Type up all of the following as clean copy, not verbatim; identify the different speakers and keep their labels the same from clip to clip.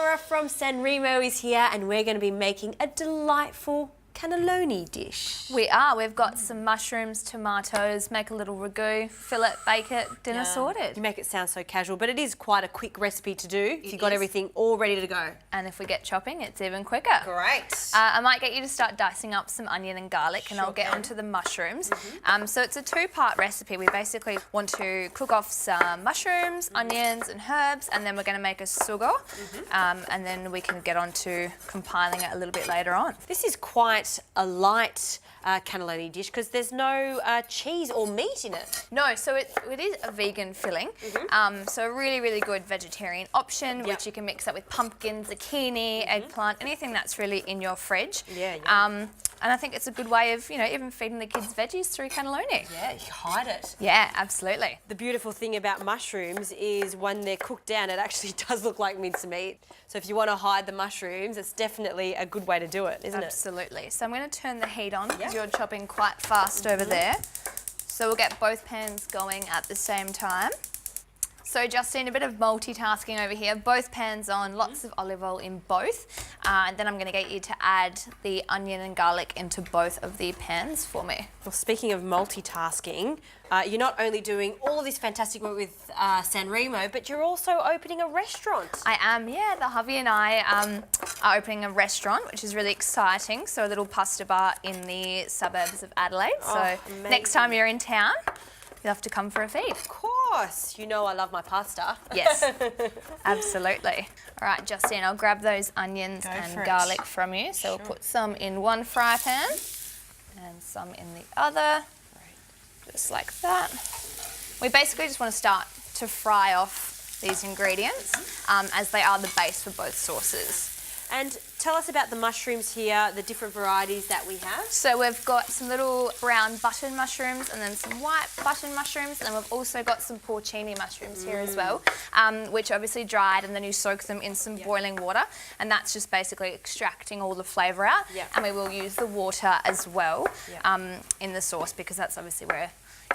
Speaker 1: Laura from San Remo is here and we're going to be making a delightful cannelloni dish.
Speaker 2: We are. We've got some mushrooms, tomatoes, make a little ragu, fill it, bake it, dinner sorted.
Speaker 1: You make it sound so casual, but it is quite a quick recipe to do if you've got everything all ready to go.
Speaker 2: And if we get chopping, it's even quicker.
Speaker 1: Great.
Speaker 2: I might get you to start dicing up some onion and garlic and I'll get onto the mushrooms. So it's a two-part recipe. We basically want to cook off some mushrooms, onions and herbs, and then we're going to make a sugo, and then we can get on to compiling it a little bit later on.
Speaker 1: This is quite a light cannelloni dish because there's no cheese or meat in it.
Speaker 2: No, so it is a vegan filling. So a really, really good vegetarian option, which you can mix up with pumpkin, zucchini, eggplant, anything that's really in your fridge. And I think it's a good way of, you know, even feeding the kids veggies through cannelloni.
Speaker 1: Yeah, you hide it.
Speaker 2: Yeah, absolutely.
Speaker 1: The beautiful thing about mushrooms is when they're cooked down, it actually does look like mincemeat. So if you want to hide the mushrooms, it's definitely a good way to do it, isn't it?
Speaker 2: Absolutely. So I'm going to turn the heat on because you're chopping quite fast over there. So we'll get both pans going at the same time. So Justine, a bit of multitasking over here. Both pans on, lots of olive oil in both. And then I'm going to get you to add the onion and garlic into both of the pans for me.
Speaker 1: Well, speaking of multitasking, you're not only doing all of this fantastic work with San Remo, but you're also opening a restaurant.
Speaker 2: I am, yeah. The hubby and I are opening a restaurant, which is really exciting. So a little pasta bar in the suburbs of Adelaide. So next time you're in town, you'll have to come for a feed.
Speaker 1: Of course. You know I love my pasta.
Speaker 2: Yes, absolutely. All right, Justine, I'll grab those onions and garlic from you. So we'll put some in one fry pan and some in the other, just like that. We basically just want to start to fry off these ingredients as they are the base for both sauces.
Speaker 1: And tell us about the mushrooms here, the different varieties that we have.
Speaker 2: So we've got some little brown button mushrooms and then some white button mushrooms, and then we've also got some porcini mushrooms here as well, which obviously dried, and then you soak them in some boiling water, and that's just basically extracting all the flavour out. And we will use the water as well in the sauce because that's obviously where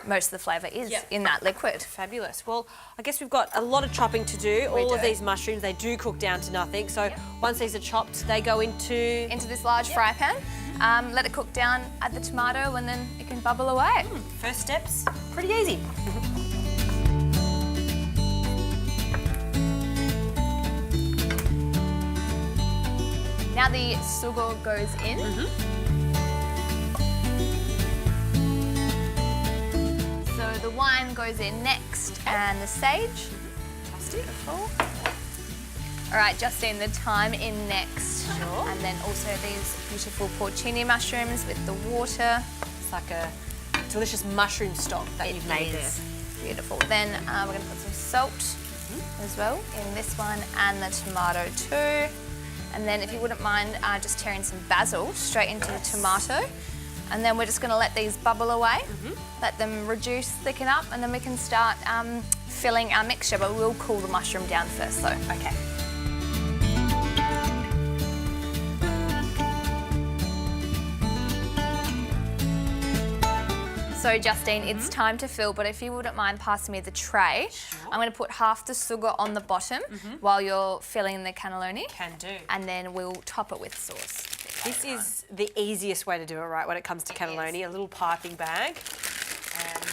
Speaker 2: most of the flavour is in that liquid.
Speaker 1: Fabulous. Well, I guess we've got a lot of chopping to do. All of these mushrooms, they do cook down to nothing. So once these are chopped, they go into
Speaker 2: this large fry pan. Let it cook down, add the tomato, and then it can bubble away.
Speaker 1: First steps, pretty easy.
Speaker 2: Now the sugo goes in. So the wine goes in next, and the sage. Beautiful. All right, Justine, the thyme in next. And then also these beautiful porcini mushrooms with the water.
Speaker 1: It's like a delicious mushroom stock that you've made there.
Speaker 2: Beautiful. Then we're going to put some salt as well in this one, and the tomato too. And then if you wouldn't mind just tearing some basil straight into the tomato. And then we're just going to let these bubble away, let them reduce, thicken up, and then we can start filling our mixture, but we'll cool the mushroom down first though.
Speaker 1: Okay.
Speaker 2: So Justine, it's time to fill, but if you wouldn't mind passing me the tray, I'm going to put half the sugar on the bottom while you're filling the cannelloni.
Speaker 1: Can do.
Speaker 2: And then we'll top it with sauce.
Speaker 1: This is the easiest way to do it, right, when it comes to cannelloni, a little piping bag. And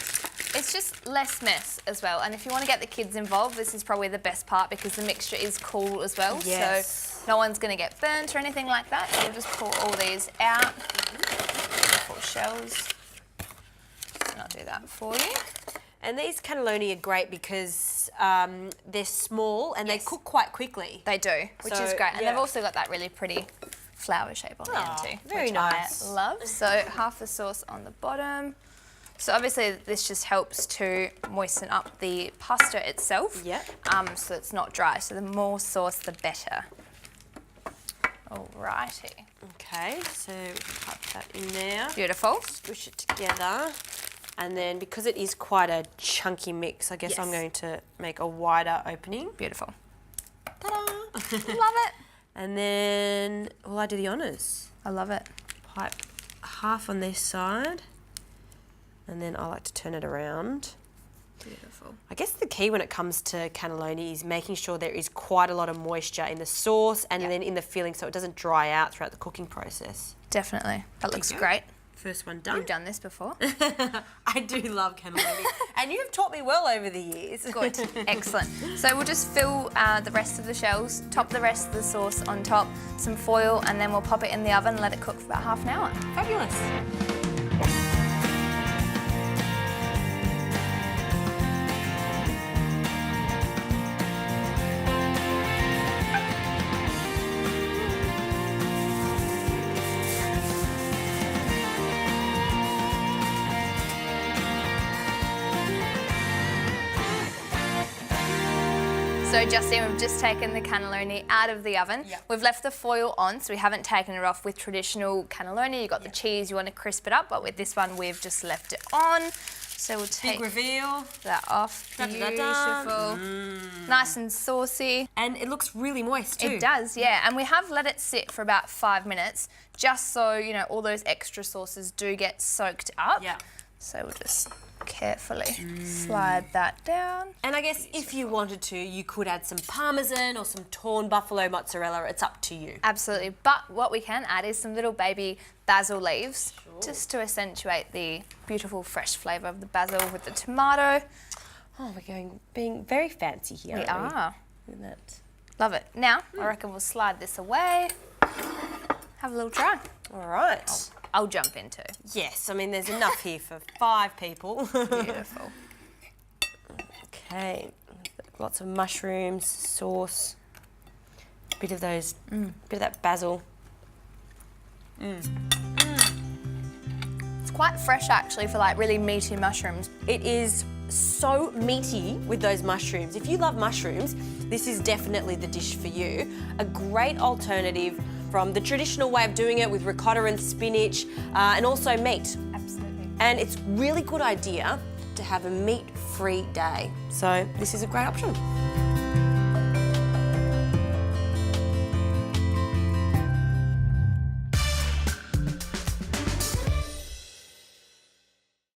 Speaker 2: it's just less mess as well. And if you want to get the kids involved, this is probably the best part because the mixture is cool as well. So no one's going to get burnt or anything like that. So we'll just pull all these out. Beautiful shells. And I'll do that for you.
Speaker 1: And these cannelloni are great because they're small and they cook quite quickly.
Speaker 2: They do, which is great. And they've also got that really pretty flower shape on the end too,
Speaker 1: very
Speaker 2: which
Speaker 1: nice.
Speaker 2: I love. So half the sauce on the bottom. So obviously this just helps to moisten up the pasta itself. So it's not dry. So the more sauce, the better. Alrighty.
Speaker 1: Okay, so put that in there.
Speaker 2: Beautiful.
Speaker 1: Squish it together. And then because it is quite a chunky mix, I guess I'm going to make a wider opening.
Speaker 2: Beautiful.
Speaker 1: Ta-da!
Speaker 2: Love it.
Speaker 1: And then, well, I do the honours.
Speaker 2: I love it.
Speaker 1: Pipe half on this side, and then I like to turn it around
Speaker 2: Beautiful.
Speaker 1: I guess the key when it comes to cannelloni is making sure there is quite a lot of moisture in the sauce and then in the filling so it doesn't dry out throughout the cooking process.
Speaker 2: Definitely. That looks great.
Speaker 1: First one done.
Speaker 2: You've done this before.
Speaker 1: I do love cannelloni. And you have taught me well over the years.
Speaker 2: Good. Excellent. So we'll just fill the rest of the shells, top the rest of the sauce on top, some foil, and then we'll pop it in the oven and let it cook for about half an hour.
Speaker 1: Fabulous.
Speaker 2: So Justine, we've just taken the cannelloni out of the oven.
Speaker 1: Yep.
Speaker 2: We've left the foil on, so we haven't taken it off. With traditional cannelloni, you've got the cheese, you want to crisp it up, but with this one, we've just left it on. So we'll take
Speaker 1: Big reveal.
Speaker 2: that off. Beautiful. Nice and saucy.
Speaker 1: And it looks really moist too.
Speaker 2: It does, yeah. And we have let it sit for about 5 minutes, just so, you know, all those extra sauces do get soaked up.
Speaker 1: Yeah.
Speaker 2: So we'll just carefully slide that down.
Speaker 1: And I guess if you wanted to, you could add some parmesan or some torn buffalo mozzarella. It's up to you.
Speaker 2: Absolutely. But what we can add is some little baby basil leaves, just to accentuate the beautiful fresh flavour of the basil with the tomato.
Speaker 1: Oh, being very fancy here.
Speaker 2: We
Speaker 1: aren't
Speaker 2: are.
Speaker 1: Look at that.
Speaker 2: Love it. Now, I reckon we'll slide this away. Have a little try.
Speaker 1: All right.
Speaker 2: I'll jump into.
Speaker 1: Yes, I mean, there's enough here for 5 people.
Speaker 2: Beautiful.
Speaker 1: Okay, lots of mushrooms, sauce, bit of those, bit of that basil.
Speaker 2: It's quite fresh actually for like really meaty mushrooms.
Speaker 1: It is so meaty with those mushrooms. If you love mushrooms, this is definitely the dish for you. A great alternative from the traditional way of doing it with ricotta and spinach and also meat.
Speaker 2: Absolutely.
Speaker 1: And it's really good idea to have a meat-free day. So this is a great option.